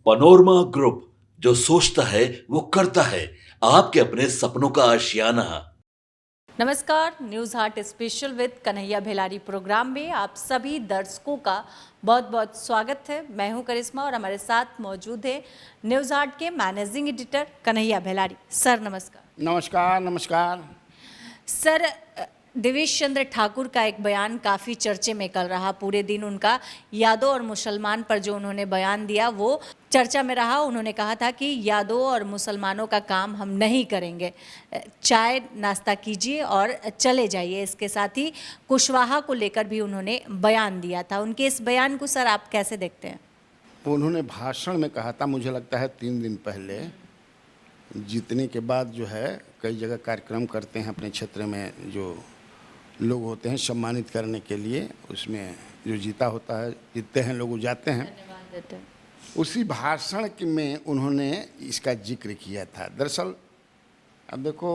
Panorama group, जो सोचता है वो करता है। आपके अपने सपनों का आशियाना। नमस्कार, news Haat special with Kanhaiya Bhelari program में आप सभी दर्शकों का बहुत बहुत स्वागत है। मैं हूं करिश्मा और हमारे साथ मौजूद है न्यूज़ हाट के मैनेजिंग एडिटर कन्हैया भेलारी। सर नमस्कार। नमस्कार नमस्कार। सर, देवेश चंद्र ठाकुर का एक बयान काफ़ी चर्चे में कल रहा। पूरे दिन उनका यादव और मुसलमान पर जो उन्होंने बयान दिया वो चर्चा में रहा। उन्होंने कहा था कि यादव और मुसलमानों का काम हम नहीं करेंगे, चाय नाश्ता कीजिए और चले जाइए। इसके साथ ही कुशवाहा को लेकर भी उन्होंने बयान दिया था। उनके इस बयान को सर आप कैसे देखते हैं? उन्होंने भाषण में कहा था, मुझे लगता है 3 दिन पहले, जीतने के बाद जो है कई जगह कार्यक्रम करते हैं अपने क्षेत्र में, जो लोग होते हैं सम्मानित करने के लिए, उसमें जो जीता होता है, जीतते हैं लोग, जाते हैं। धन्यवाद देते हैं। उसी भाषण में उन्होंने इसका जिक्र किया था। दरअसल अब देखो,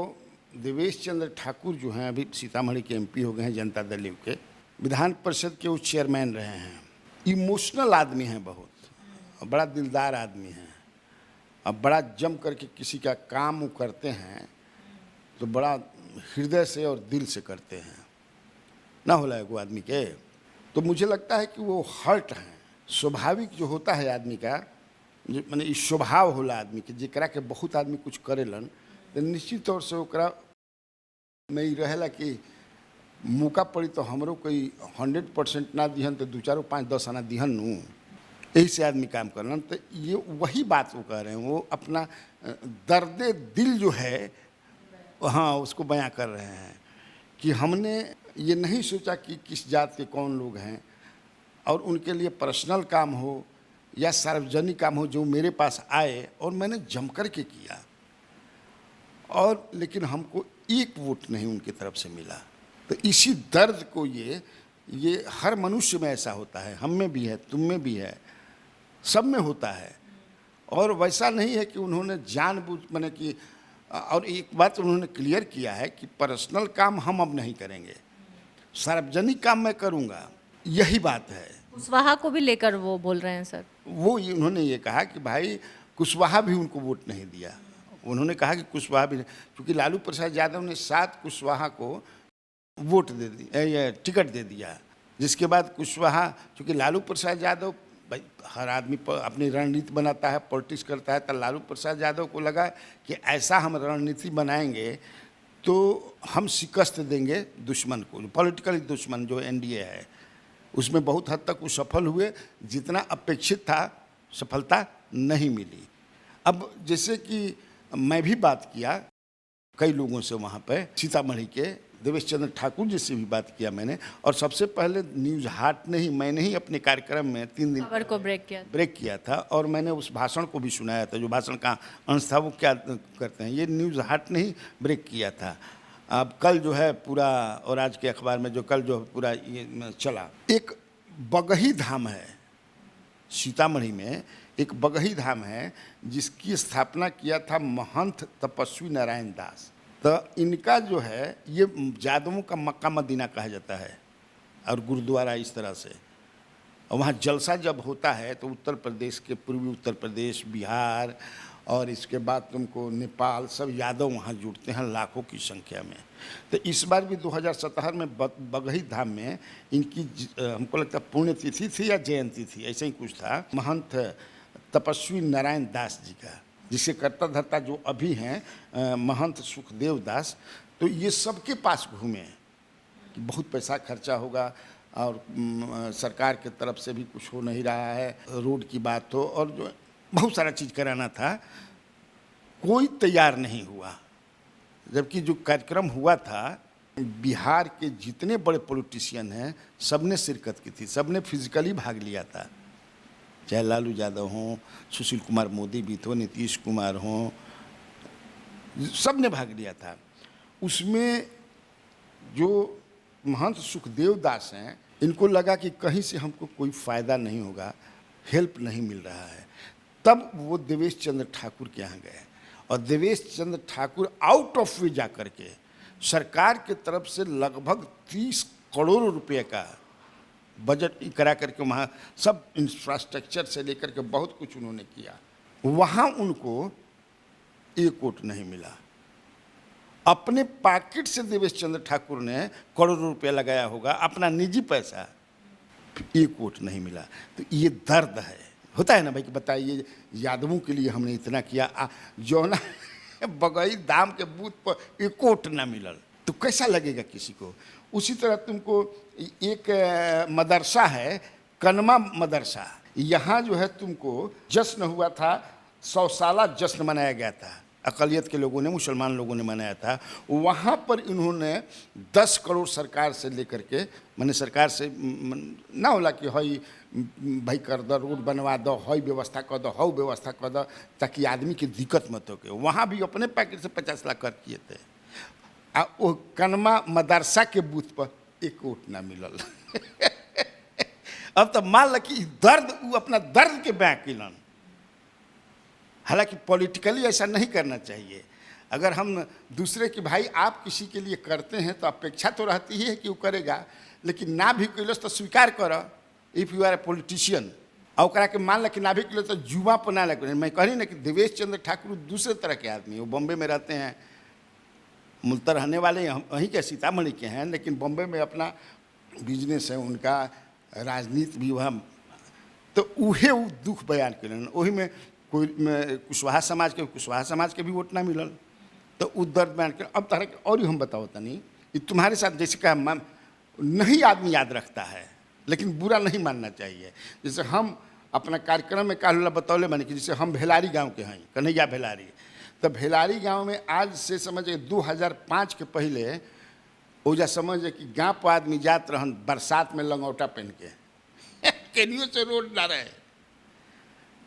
देवेश चंद्र ठाकुर जो हैं अभी सीतामढ़ी के एमपी हो गए हैं जनता दल यू के, विधान परिषद के वो चेयरमैन रहे हैं। इमोशनल आदमी हैं बहुत, और बड़ा दिलदार आदमी हैं, अब बड़ा जम करके किसी का काम वो करते हैं तो बड़ा हृदय से और दिल से करते हैं, ना होला एगो आदमी के। तो मुझे लगता है कि वो हर्ट हैं। स्वाभाविक जो होता है आदमी का, जो माने ई स्वभाव होला आदमी के, जेकरा के बहुत आदमी कुछ करेलन तो निश्चित तौर से ओकरा में ई रहेला कि मौका पड़ी तो हमरो कोई 100% ना दिहन तो 2 4 5 10 आना दिहन नू, यही से आदमी काम करना। तो ये वही बात वो कह रहे हैं, वो अपना दर्द दिल जो है हाँ उसको बयां कर रहे हैं कि हमने ये नहीं सोचा कि किस जात के कौन लोग हैं, और उनके लिए पर्सनल काम हो या सार्वजनिक काम हो, जो मेरे पास आए और मैंने जम कर के किया, और लेकिन हमको एक वोट नहीं उनकी तरफ से मिला। तो इसी दर्द को ये हर मनुष्य में ऐसा होता है, हम में भी है, तुम में भी है, सब में होता है। और वैसा नहीं है कि उन्होंने जानबूझ माने कि, और एक बात उन्होंने क्लियर किया है कि पर्सनल काम हम अब नहीं करेंगे, सार्वजनिक काम मैं करूंगा, यही बात है। कुशवाहा को भी लेकर वो बोल रहे हैं सर। उन्होंने ये कहा कि भाई कुशवाहा भी उनको वोट नहीं दिया। उन्होंने कहा कि कुशवाहा भी, क्योंकि लालू प्रसाद यादव ने 7 कुशवाहा को वोट दे दी, टिकट दे दिया, जिसके बाद कुशवाहा, क्योंकि लालू प्रसाद यादव, भाई हर आदमी अपनी रणनीति बनाता है, पॉलिटिक्स करता है, तो लालू प्रसाद यादव को लगा कि ऐसा हम रणनीति बनाएंगे तो हम शिकस्त देंगे दुश्मन को, पॉलिटिकल दुश्मन जो एनडीए है। उसमें बहुत हद तक वो सफल हुए, जितना अपेक्षित था सफलता नहीं मिली। अब जैसे कि मैं भी बात किया कई लोगों से वहाँ पे, सीतामढ़ी के देवेश चंद्र ठाकुर जी से भी बात किया मैंने, और सबसे पहले न्यूज़ हाट ने ही, मैंने ही अपने कार्यक्रम में 3 दिन खबर को ब्रेक किया था, और मैंने उस भाषण को भी सुनाया था। जो भाषण का अंश था वो क्या करते हैं, ये न्यूज़ हाट ने ही ब्रेक किया था। अब कल जो है पूरा, और आज के अखबार में जो कल जो पूरा ये चला, एक बगही धाम है सीतामढ़ी में, एक बगही धाम है जिसकी स्थापना किया था महंत तपस्वी नारायण दास। तो इनका जो है ये यादवों का मक्का मदीना कहा जाता है, और गुरुद्वारा इस तरह से। और वहाँ जलसा जब होता है तो उत्तर प्रदेश के, पूर्वी उत्तर प्रदेश, बिहार, और इसके बाद तुमको नेपाल, सब यादव वहाँ जुड़ते हैं लाखों की संख्या में। तो इस बार भी 2017 में बगही धाम में इनकी हमको लगता है पुण्यतिथि थी या जयंती थी, ऐसे ही कुछ था, महंत तपस्वी नारायण दास जी का, जिसके कर्ता धर्ता जो अभी हैं महंत सुखदेव दास। तो ये सबके पास घूमे कि बहुत पैसा खर्चा होगा, और सरकार के तरफ से भी कुछ हो नहीं रहा है, रोड की बात हो और जो बहुत सारा चीज़ कराना था, कोई तैयार नहीं हुआ। जबकि जो कार्यक्रम हुआ था, बिहार के जितने बड़े पॉलिटिशियन हैं सबने शिरकत की थी, सबने फिजिकली भाग लिया था, चाहे लालू यादव हों, सुशील कुमार मोदी भी थे, नीतीश कुमार हों, सब ने भाग लिया था। उसमें जो महंत सुखदेव दास हैं, इनको लगा कि कहीं से हमको कोई फ़ायदा नहीं होगा, हेल्प नहीं मिल रहा है, तब वो देवेश चंद्र ठाकुर के यहाँ गए, और देवेश चंद्र ठाकुर आउट ऑफ वे जा कर के सरकार के तरफ से लगभग 30 करोड़ रुपए का बजट करा करके वहाँ सब इंफ्रास्ट्रक्चर से लेकर के बहुत कुछ उन्होंने किया। वहाँ उनको एक वोट नहीं मिला। अपने पॉकेट से देवेश चंद्र ठाकुर ने करोड़ों रुपया लगाया होगा, अपना निजी पैसा, एक वोट नहीं मिला। तो ये दर्द है, होता है ना भाई कि बताइए यादवों के लिए हमने इतना किया, जो ना बगई दाम के बूथ पर एक वोट ना मिलल तो कैसा लगेगा किसी को। उसी तरह तुमको एक मदरसा है कनमा मदरसा, यहाँ जो है तुमको जश्न हुआ था, 100 साला जश्न मनाया गया था, अक़लियत के लोगों ने, मुसलमान लोगों ने मनाया था। वहाँ पर इन्होंने 10 करोड़ सरकार से लेकर के, मैंने सरकार से ना होला कि हई भाई कर दो, रोड बनवा दो, हई व्यवस्था कर दो, हऊ व्यवस्था कर दो, ताकि आदमी की दिक्कत मत हो के। वहाँ भी अपने पैकेट से 50 लाख कर किए थे। वो कनमा मदरसा के बूथ पर एक वोट ना मिलल। अब तो मान ल कि दर्द, वो अपना दर्द के बयां किलन। हालांकि पॉलिटिकली ऐसा नहीं करना चाहिए। अगर हम दूसरे की भाई आप किसी के लिए करते हैं तो अपेक्षा तो रहती ही है कि वो करेगा, लेकिन ना भी कैलस तो स्वीकार कर, if you are a politician. और ओकरा के मान ल कि ना भी कैलस तो जुआ पर ना लगे। मैं कही ना कि देवेश चंद्र ठाकुर दूसरे तरह के आदमी, वो बॉम्बे में रहते हैं, मूलतः रहने वाले वहीं के सीतामढ़ी के हैं, लेकिन बॉम्बे में अपना बिजनेस है उनका, राजनीति भी वहाँ। तो उहे वो दुख बयान करें, वही में कोई कुशवाहा समाज के भी वोट ना मिलल, तो वो दर्द बयान कर। अब तरह के और ही हम बताओ तनी, तुम्हारे साथ जैसे कहा नहीं आदमी याद रखता है, लेकिन बुरा नहीं मानना चाहिए। जैसे हम अपना कार्यक्रम में काल बतौले मानी कि जैसे हम भेलारी गांव के हैं, कन्हैया भेलारी, तो भेलारी गांव में आज से समझे 2005 के पहले ओजा समझे कि गांव पर आदमी जात रहन बरसात में लंगौटा पहन के केनियो से रोड ना रहे।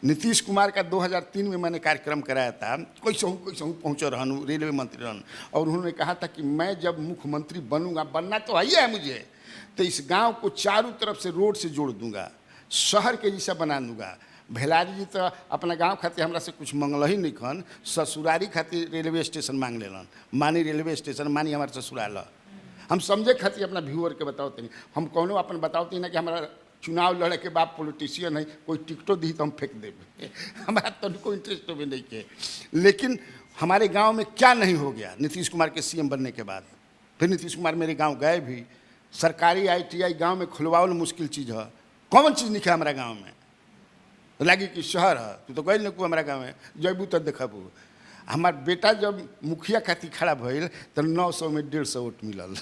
नीतीश कुमार का 2003 में मैंने कार्यक्रम कराया था, कैसे हूँ पहुँचो रहन, रेलवे मंत्री रहन, और उन्होंने कहा था कि मैं जब मुख्यमंत्री बनूंगा, बनना तो ही है मुझे, तो इस गांव को चारों तरफ से रोड से जोड़ दूंगा, शहर के जैसा बना दूंगा। भेलारी जी तो अपना गांव खातिर हमरा से कुछ मंगल ही नहीं खन, ससुरारी खातिर रेलवे स्टेशन मांग लेलन, मानी रेलवे स्टेशन, मानी हमारे ससुराल। हम समझे खातिर अपना व्यूअर के बताओते नहीं, हम कौनो अपन बताओते ना कि हमारा चुनाव लड़े के बाद पॉलिटिशियन है, कोई टिकटो दी तो हम फेंक देंगे, हमारा तो कोई इंटरेस्ट भी नहीं के। लेकिन हमारे गांव में क्या नहीं हो गया नीतीश कुमार के सीएम बनने के बाद। फिर नीतीश कुमार मेरे गांव गए भी, सरकारी ITI गांव में खुलवाओ मुश्किल चीज़ है, कौन चीज़ नहीं है हमारा गाँव में, लगी कि शहर है, तू तो गई नहीं हमारा गाँव में, जैबू तो देखबू। हमार बेटा जब मुखिया खातिर खड़ा भइल तो 900 में 150 वोट मिलल।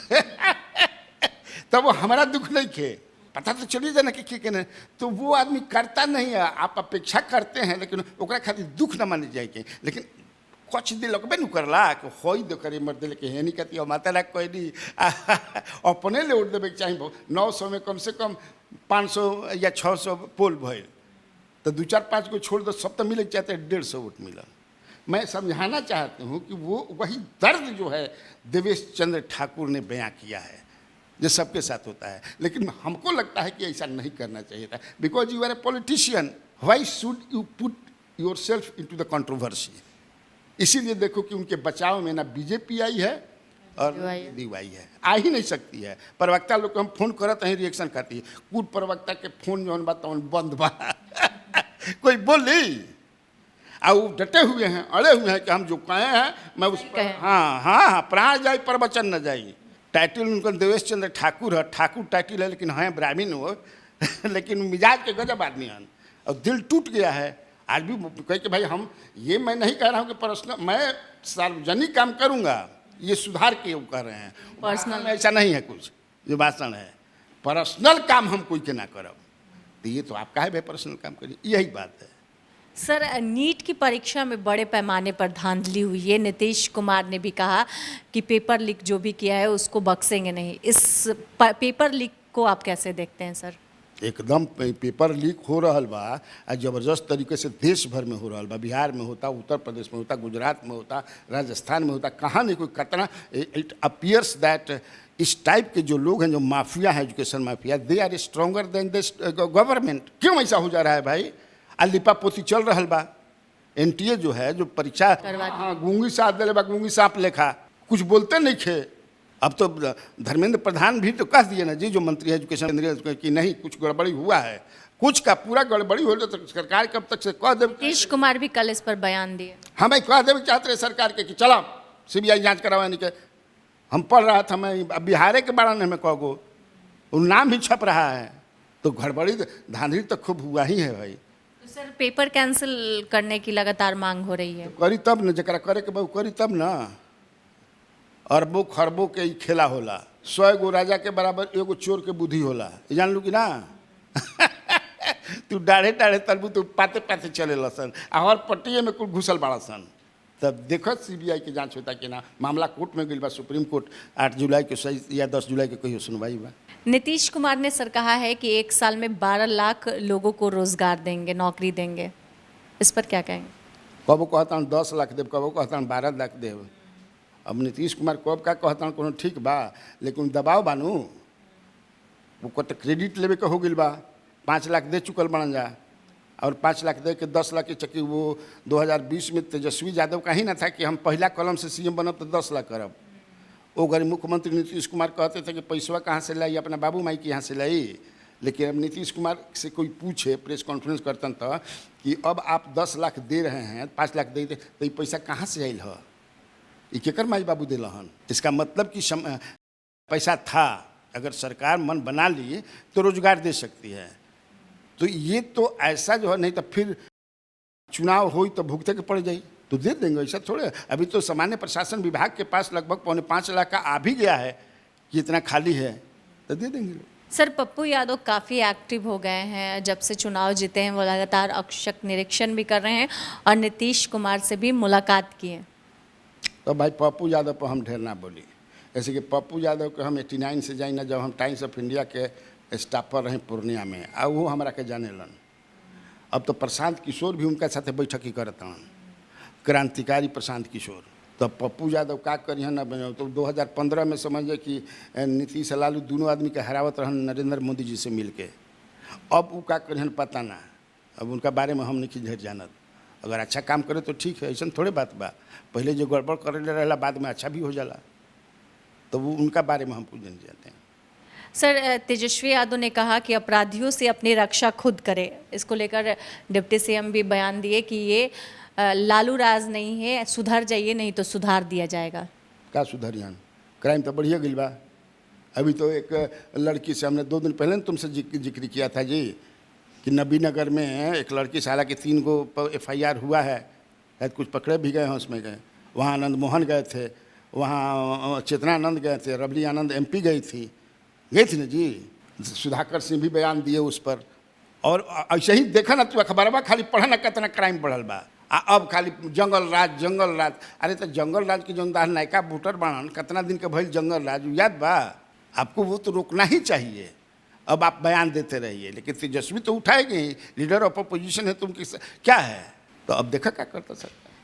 तब वो हमारा दुख नहीं खे, पता तो चलिए जाना कि केने, तो वो आदमी करता नहीं है। आप अपेक्षा करते हैं, लेकिन ओकरा खातिर दुख न माने जाए के, लेकिन कुछ दिन लगबे न करला कि होई दे करे मर दे के हेनी कती माता ला कोई नहीं अपने ले वोट देवे चाहिए। 900 में कम से कम 500 या 600 पोल भइल, तो 2-4-5 को छोड़ दो, सब तो मिले चाहते 150 वोट मिला। मैं समझाना चाहती हूँ कि वो वही दर्द जो है देवेश चंद्र ठाकुर ने बयां किया है, जो सबके साथ होता है। लेकिन हमको लगता है कि ऐसा नहीं करना चाहिए था, because you are a politician, why should you put yourself into the controversy. इसीलिए देखो कि उनके बचाव में ना बीजेपी आई है और DY है, आ ही नहीं सकती है। प्रवक्ता लोग को हम फोन करते हैं, रिएक्शन करती है, कुछ प्रवक्ता के फोन जौन बात बंद बा कोई बोली, और वो डटे हुए हैं, अड़े हुए हैं कि हम जो कहे हैं मैं उस पर हाँ प्राण जाए प्रवचन न जाए। टाइटल उनका देवेश चंद्र ठाकुर है, ठाकुर टाइटल है, लेकिन हैं ब्राह्मण हो लेकिन मिजाज के गजब आदमी हैं, और दिल टूट गया है। आज भी कहे कि भाई हम ये मैं नहीं कह रहा हूँ कि पर्सनल, मैं सार्वजनिक काम करूँगा, ये सुधार के वो कर रहे हैं, पर्सनल में ऐसा नहीं है कुछ, ये भाषण है, पर्सनल काम हम कोई के ना करब, तो ये तो आपका है भाई, पर्सनल काम करिए, यही बात है। सर, नीट की परीक्षा में बड़े पैमाने पर धांधली हुई है। नीतीश कुमार ने भी कहा कि पेपर लीक जो भी किया है उसको बख्शेंगे नहीं। इस पेपर लीक को आप कैसे देखते हैं सर? एकदम पेपर लीक हो रहा बा, जबरदस्त तरीके से देश भर में हो रहा बा। बिहार में होता, उत्तर प्रदेश में होता, गुजरात में होता, राजस्थान में होता, कहाँ नहीं कोई कतना। इट अपीयर्स दैट इस टाइप के जो लोग हैं, जो माफिया हैं, education mafia, they are stronger than this government. क्यों ऐसा हो जा रहा है भाई? लिपा पोती चल रहा बा। NTA जो है, जो परीक्षा, हाँ, गूंगी साथ दे बा, गूंगी सांप लेखा, कुछ बोलते नहीं खे। अब तो धर्मेंद्र प्रधान भी तो कह दिए ना जी, जो मंत्री है एजुकेशन केंद्रीय, कि नहीं कुछ गड़बड़ी हुआ है, कुछ का पूरा गड़बड़ी हो तो सरकार कब तक से कह दे। नीतीश कुमार भी कल इस पर बयान दिए। हम कह देवे चाहते रहे सरकार के कि चलो सीबीआई जांच करावा, नहीं के हम पढ़ रहा था, मैं बिहार के बारे में कह गो नाम भी छप रहा है, तो गड़बड़ी धांधली तो खूब हुआ ही है भाई। तो सर पेपर कैंसिल करने की लगातार मांग हो रही है। करी तब न जरा करे के बहु करी तब न। अरबों खरबों के ही खेला होला, 100 गो राजा के बराबर एगो चोर के बुद्धि होला, जान लू कि ना। तू डाढ़े डाढ़े तलबू तो पाते पाते चले लसन, और पट्टिए में कुल घुसल बाड़ा सन। तब देखो सीबीआई की जांच होता कि ना, मामला कोर्ट में गई बा, सुप्रीम कोर्ट 8 जुलाई के सही या 10 जुलाई के कहियो सुनवाई बा। नीतीश कुमार ने सर कहा है कि 1 साल में 12 लाख लोगों को रोजगार देंगे, नौकरी देंगे, इस पर क्या कहेंगे? कबो कहता हूँ 10 लाख देव, कबो कहता हूँ 12 लाख देव। अब नीतीश कुमार कब का कहता हूँ कोनो ठीक बा, लेकिन दबाव बानू वो तो क्रेडिट लेवे के हो गई बा, 5 लाख दे चुकल बन जा, और 5 लाख दे के 10 लाख की चक्की। वो 2020 में तेजस्वी यादव का ही ना था कि हम पहला कलम से सीएम बनब तो 10 लाख करब। वो गरीब मुख्यमंत्री नीतीश कुमार कहते थे कि पैसवा कहाँ से लाई, अपना बाबू माई के यहाँ से लाई। लेकिन अब नीतीश कुमार से कोई पूछे, प्रेस कॉन्फ्रेंस करतन तो कि अब आप 10 लाख दे रहे हैं, 5 लाख दे, तो ये पैसा कहाँ से आयल है, ये केकर माई बाबू दिलहन। इसका मतलब कि पैसा था, अगर सरकार मन बना ली तो रोजगार दे सकती है। तो ये तो ऐसा जो है, नहीं तो फिर चुनाव हो तो भुगते के पड़ जाए तो दे देंगे, ऐसा थोड़े। अभी तो सामान्य प्रशासन विभाग के पास लगभग 5.25 लाख का आ भी गया है कि इतना खाली है, तो दे देंगे लोग। सर पप्पू यादव काफ़ी एक्टिव हो गए हैं, जब से चुनाव जीते हैं वो लगातार औचक निरीक्षण भी कर रहे हैं और नीतीश कुमार से भी मुलाकात की है। तो भाई पप्पू यादव पर हम ढेर ना बोली, जैसे कि पप्पू यादव के हम 89 से जाई ना, जब हम टाइम्स ऑफ इंडिया के स्टाफर रहे पूर्णिया में, आ वो हमारा के जाने लन। अब तो प्रशांत किशोर भी उनका साथे बैठक ही करता हूँ, क्रांतिकारी प्रशांत किशोर। तो पप्पू यादव का करिए ना बने। तो 2015 में समझिए कि नीतीश लालू दोनों आदमी के हरावत रहन नरेंद्र मोदी जी से मिल के। अब वो का करिए पता ना, अब उनका बारे में हम नहीं ढेर जानत। अगर अच्छा काम करे तो ठीक है, ऐसा थोड़े बात बा, पहले जो गड़बड़ करे रहला बाद में अच्छा भी हो जाला, तो वो उनका बारे में हम कुछ नहीं जानते हैं। सर तेजस्वी यादव ने कहा कि अपराधियों से अपनी रक्षा खुद करे, इसको लेकर डिप्टी सीएम भी बयान दिए कि ये लालू राज नहीं है, सुधर जाइए नहीं तो सुधार दिया जाएगा। क्या सुधरियान, क्राइम तो बढ़िया गई बा। अभी तो एक लड़की से हमने 2 दिन पहले तुमसे जिक्र किया था जी कि नबीनगर में एक लड़की से, हालांकि 3 गो FIR हुआ है, शायद कुछ पकड़े भी गए हैं उसमें गए। वहाँ आनंद मोहन गए थे, वहाँ चेतना आनंद गए थे, रबली आनंद MP गई थी ना जी। सुधाकर सिंह भी बयान दिए उस पर। और ऐसे ही देखा ना, तू अखबारवा खाली पढ़ा ना, कितना क्राइम बढ़ल बा। अब खाली जंगल राज। अरे तो जंगल राज के जो नयका वोटर बनन, कितना दिन के भइल जंगल राज, याद बा आपको? वो तो रोकना ही चाहिए। अब आप बयान देते रहिए, लेकिन तेजस्वी तो उठाएगी, लीडर ऑफ अपोजिशन है, तुम क्या है? तो अब देखा क्या करता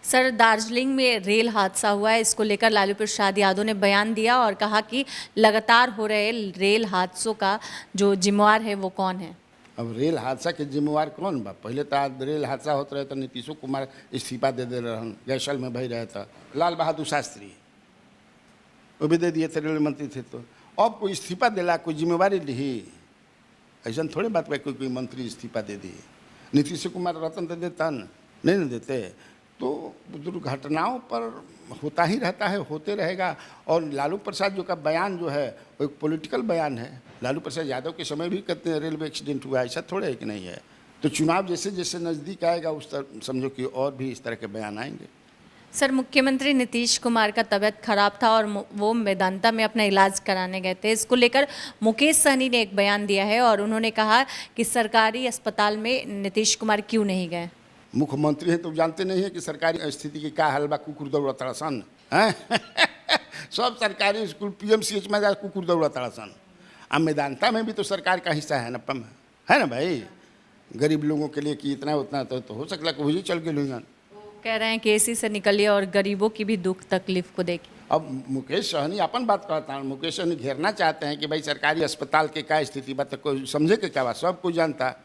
सर दार्जिलिंग में रेल हादसा हुआ है, इसको लेकर लालू प्रसाद यादव ने बयान दिया और कहा कि लगातार हो रहे रेल हादसों का जो जिम्मेवार है वो कौन है। अब रेल हादसा के जिम्मेवार कौन बा? पहले तो रेल हादसा होता रहे तो नीतीशो कुमार इस्तीफा दे रहन, गैसल में भई रहे था। लाल बहादुर शास्त्री वो भी दे दिए थे, रेल मंत्री थे। तो अब कोई इस्तीफा दिला, कोई जिम्मेवारी ली, ऐसा थोड़े बात भाई कोई मंत्री इस्तीफा दे दिए। नीतीश कुमार रतन तो देता नहीं न देते। तो दुर्घटनाओं पर होता ही रहता है, होते रहेगा। और लालू प्रसाद जो का बयान जो है वो एक पॉलिटिकल बयान है। लालू प्रसाद यादव के समय भी कहते हैं रेलवे एक्सीडेंट हुआ, ऐसा थोड़े है कि नहीं है। तो चुनाव जैसे जैसे नज़दीक आएगा उस तरह समझो कि और भी इस तरह के बयान आएंगे। सर मुख्यमंत्री नीतीश कुमार का तबीयत खराब था और वो मेदांता में अपना इलाज कराने गए थे, इसको लेकर मुकेश सहनी ने एक बयान दिया है और उन्होंने कहा कि सरकारी अस्पताल में नीतीश कुमार क्यों नहीं गए। मुख्यमंत्री हैं तो जानते नहीं है कि सरकारी स्थिति की क्या हाल बा, कुकुर दौड़ा तड़ासन हैं। सब सरकारी स्कूल PMCH में जा कुकुर दौड़ा तड़ासन। अब मेदांता में भी तो सरकार का हिस्सा है ना भाई, गरीब लोगों के लिए कि इतना उतना तो हो सकता है वही चल के लोग कह रहे हैं कि AC से निकलिए और गरीबों की भी दुख तकलीफ को देखिए। अब मुकेश सहनी अपन बात कहता हूँ, मुकेश सहनी घेरना चाहते हैं कि भाई सरकारी अस्पताल के क्या स्थिति बा, तो कोई समझे के क्या बात, सब कोई जानता।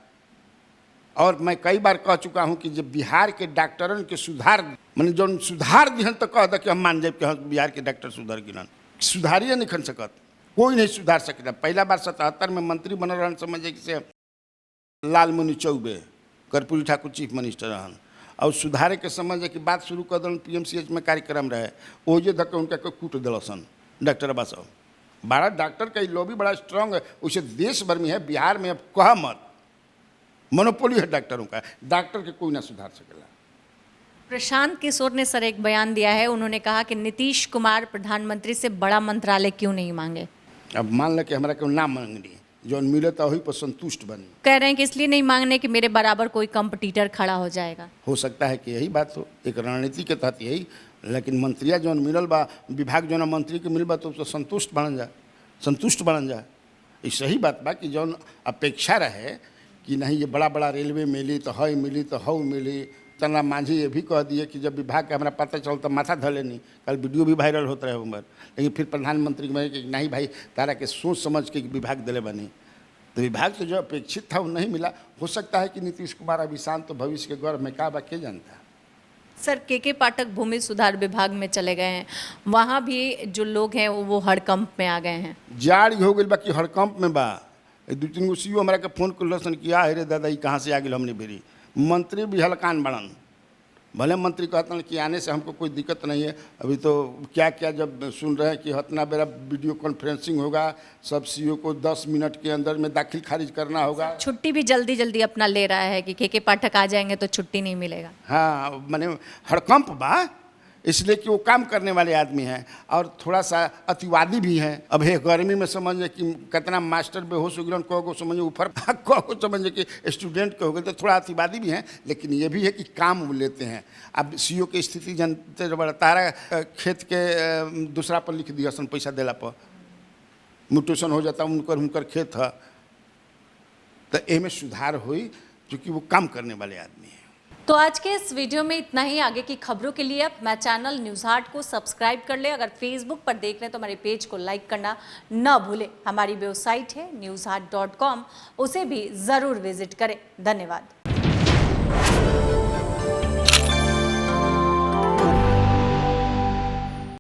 और मैं कई बार कह चुका हूँ कि जब बिहार के डॉक्टरन के सुधार, मैंने जो सुधार दिहन तो कह दे कि हम मान जाए कि बिहार के डॉक्टर सुधर गिरन। सुधारिए नहीं खन सकत, कोई नहीं सुधार सकता। पहला बार 77 में मंत्री बनल रहन, समझे कि से लालमुनि चौबे, कर्पूरी ठाकुर चीफ मिनिस्टर रहन, और सुधारे के समझे कि बात शुरू कर दिलन। PMCH में कार्यक्रम रहे, ओजे धक्के उनका कूट दिलसन डॉक्टर अब्बा साहब। बड़ा डॉक्टर का लॉबी बड़ा स्ट्रांग है, उसे देश भर में है, बिहार में अब कहा मत, मोनोपोली है डॉक्टरों का, डॉक्टर के कोई ना सुधार सकेला। प्रशांत किशोर ने सर एक बयान दिया है, उन्होंने कहा कि नीतीश कुमार प्रधानमंत्री से बड़ा मंत्रालय क्यों नहीं मांगे। अब मान ले कि हमारा क्यों ना मांगनी, जो मिले तो वही पर संतुष्ट बनी। कह रहे हैं कि इसलिए नहीं मांगने कि मेरे बराबर कोई कंपटीटर खड़ा हो जाएगा। हो सकता है कि यही बात हो, एक रणनीति के तहत यही, लेकिन मंत्रिया जौन मिलल बा, विभाग जौन मंत्री के मिल बा, तो संतुष्ट बनल जा। ये सही बात बा कि जौन अपेक्षा रहे कि नहीं ये बड़ा बड़ा रेलवे मिली तो हई मिली तो हऊ मिली। तना मांझी ये भी कह दिए कि जब विभाग का हमारा पता चल तो माथा धले नहीं, कल वीडियो भी वायरल होता रहे उम्र, लेकिन फिर प्रधानमंत्री के कि नहीं भाई तारा के सोच समझ के विभाग दिले बनी, तो विभाग तो जो अपेक्षित था वो नहीं मिला। हो सकता है कि नीतीश कुमार अभी शांत तो भविष्य के गौरव में का बा के जानता। सर के पाठक भूमि सुधार विभाग में चले गए हैं, वहाँ भी जो लोग हैं वो हड़कंप में आ गए हैं। जारी हो गई बा कि हड़कंप में बा। 2-3 गो सीओ हमारा के फोन कर किया, अरे दादा ये कहाँ से आ गए हमने भेरी। मंत्री भी हलकान बड़न, भले मंत्री कहते हैं कि आने से हमको कोई दिक्कत नहीं है। अभी तो क्या क्या जब सुन रहे हैं कि हतना बेरा वीडियो कॉन्फ्रेंसिंग होगा, सब सीईओ को 10 मिनट के अंदर में दाखिल खारिज करना होगा। छुट्टी भी जल्दी जल्दी अपना ले रहा है कि के पाठक आ जाएंगे तो छुट्टी नहीं मिलेगा। हाँ, मैंने हड़कंप बा, इसलिए कि वो काम करने वाले आदमी हैं और थोड़ा सा अतिवादी भी हैं। अब है गर्मी में समझे कि कितना मास्टर बेहोश हो गए, कहो को समझे ऊपर, कहो को समझे कि स्टूडेंट के हो गए, तो थोड़ा अतिवादी भी हैं। लेकिन ये भी है कि काम वो लेते हैं। अब सीईओ की स्थिति जानते बड़ा, तारा खेत के दूसरा पर लिख दिया सन, पैसा दिला पर म्यूटेशन हो जाता, उनकर खेत है, तो एमे सुधार हुई क्योंकि वो काम करने वाले आदमी हैं। तो आज के इस वीडियो में इतना ही। आगे की खबरों के लिए अपना चैनल न्यूज़ हाट को सब्सक्राइब कर ले। अगर फेसबुक पर देख रहे हैं तो हमारे पेज को लाइक करना न भूलें। हमारी वेबसाइट है newshat.com, उसे भी ज़रूर विजिट करें। धन्यवाद।